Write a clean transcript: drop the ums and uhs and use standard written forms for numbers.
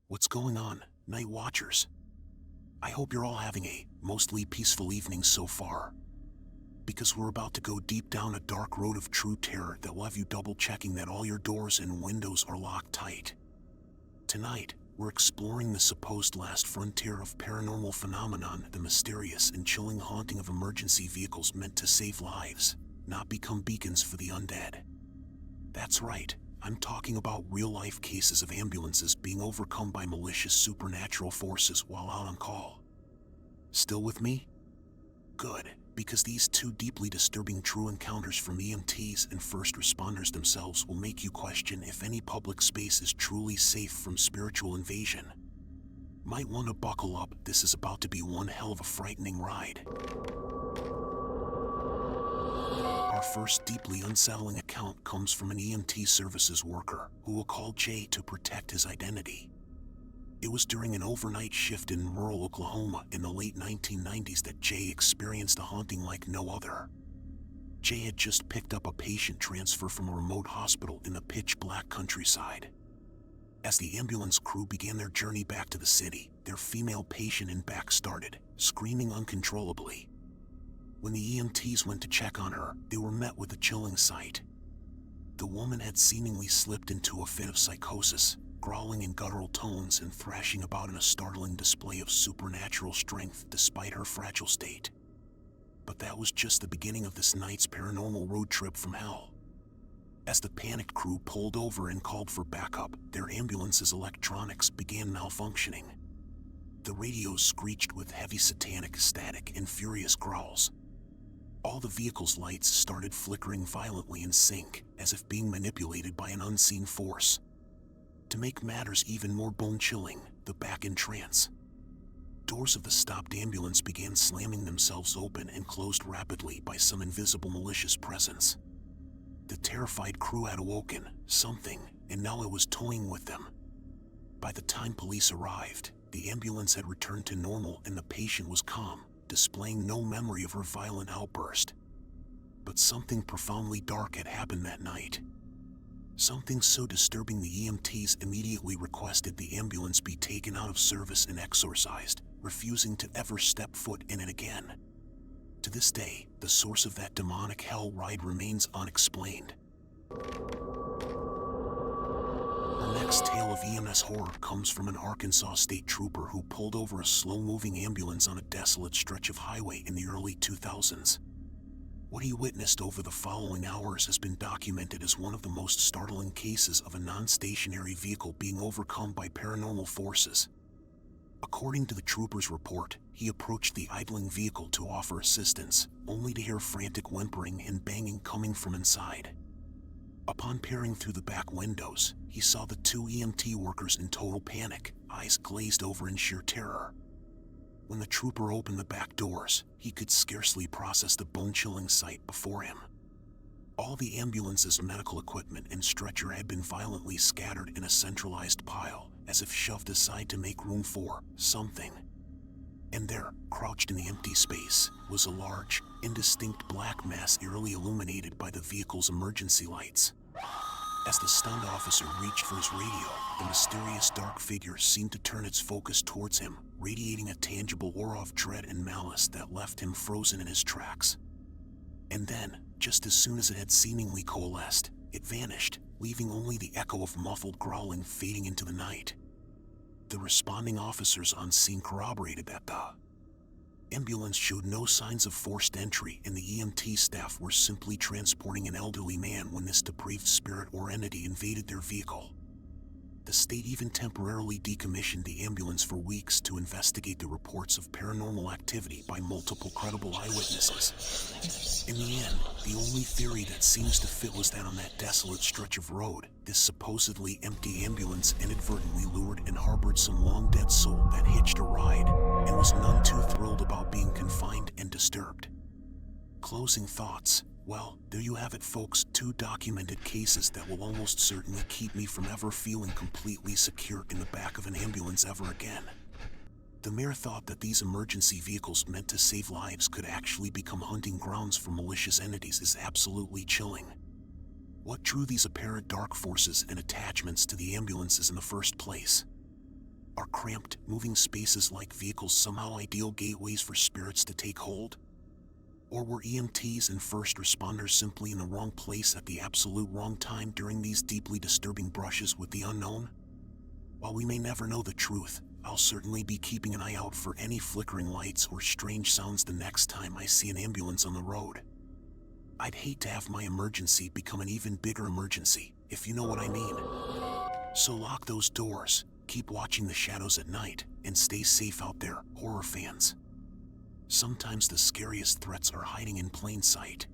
What's going on, night watchers? I hope you're all having a mostly peaceful evening so far. Because we're about to go deep down a dark road of true terror that will have you double-checking that all your doors and windows are locked tight. Tonight, we're exploring the supposed last frontier of paranormal phenomenon, the mysterious and chilling haunting of emergency vehicles meant to save lives, not become beacons for the undead. That's right. I'm talking about real-life cases of ambulances being overcome by malicious supernatural forces while out on call. Still with me? Good, because these two deeply disturbing true encounters from EMTs and first responders themselves will make you question if any public space is truly safe from spiritual invasion. Might want to buckle up, this is about to be one hell of a frightening ride. Our first deeply unsettling account comes from an EMT services worker who will call Jay to protect his identity. It was during an overnight shift in rural Oklahoma in the late 1990s that Jay experienced a haunting like no other. Jay had just picked up a patient transfer from a remote hospital in the pitch-black countryside. As the ambulance crew began their journey back to the city, their female patient in back started screaming uncontrollably. When the EMTs went to check on her, they were met with a chilling sight. The woman had seemingly slipped into a fit of psychosis, growling in guttural tones and thrashing about in a startling display of supernatural strength despite her fragile state. But that was just the beginning of this night's paranormal road trip from hell. As the panicked crew pulled over and called for backup, their ambulance's electronics began malfunctioning. The radios screeched with heavy satanic static and furious growls. All the vehicle's lights started flickering violently in sync, as if being manipulated by an unseen force. To make matters even more bone-chilling, the back entrance. Doors of the stopped ambulance began slamming themselves open and closed rapidly by some invisible malicious presence. The terrified crew had awoken something, and now it was toying with them. By the time police arrived, the ambulance had returned to normal and the patient was calm, displaying no memory of her violent outburst. But something profoundly dark had happened that night. Something so disturbing the EMTs immediately requested the ambulance be taken out of service and exorcised, refusing to ever step foot in it again. To this day, the source of that demonic hell ride remains unexplained. Our next tale of EMS horror comes from an Arkansas state trooper who pulled over a slow-moving ambulance on a desolate stretch of highway in the early 2000s. What he witnessed over the following hours has been documented as one of the most startling cases of a non-stationary vehicle being overcome by paranormal forces. According to the trooper's report, he approached the idling vehicle to offer assistance, only to hear frantic whimpering and banging coming from inside. Upon peering through the back windows, he saw the two EMT workers in total panic, eyes glazed over in sheer terror. When the trooper opened the back doors, he could scarcely process the bone-chilling sight before him. All the ambulance's medical equipment and stretcher had been violently scattered in a centralized pile, as if shoved aside to make room for something. And there, crouched in the empty space, was a large, indistinct black mass eerily illuminated by the vehicle's emergency lights. As the stunned officer reached for his radio, the mysterious dark figure seemed to turn its focus towards him, radiating a tangible aura of dread and malice that left him frozen in his tracks. And then, just as soon as it had seemingly coalesced, it vanished, leaving only the echo of muffled growling fading into the night. The responding officers on scene corroborated that the ambulance showed no signs of forced entry and the EMT staff were simply transporting an elderly man when this depraved spirit or entity invaded their vehicle. The state even temporarily decommissioned the ambulance for weeks to investigate the reports of paranormal activity by multiple credible eyewitnesses. In the end, the only theory that seems to fit was that on that desolate stretch of road, this supposedly empty ambulance inadvertently lured and harbored some long-dead soul that hitched a ride and was none too thrilled about being confined and disturbed. Closing thoughts. Well, there you have it, folks, two documented cases that will almost certainly keep me from ever feeling completely secure in the back of an ambulance ever again. The mere thought that these emergency vehicles meant to save lives could actually become hunting grounds for malicious entities is absolutely chilling. What drew these apparent dark forces and attachments to the ambulances in the first place? cramped, moving spaces like vehicles somehow ideal gateways for spirits to take hold? Or were EMTs and first responders simply in the wrong place at the absolute wrong time during these deeply disturbing brushes with the unknown? While we may never know the truth, I'll certainly be keeping an eye out for any flickering lights or strange sounds the next time I see an ambulance on the road. I'd hate to have my emergency become an even bigger emergency, if you know what I mean. So lock those doors, keep watching the shadows at night, and stay safe out there, horror fans. Sometimes the scariest threats are hiding in plain sight.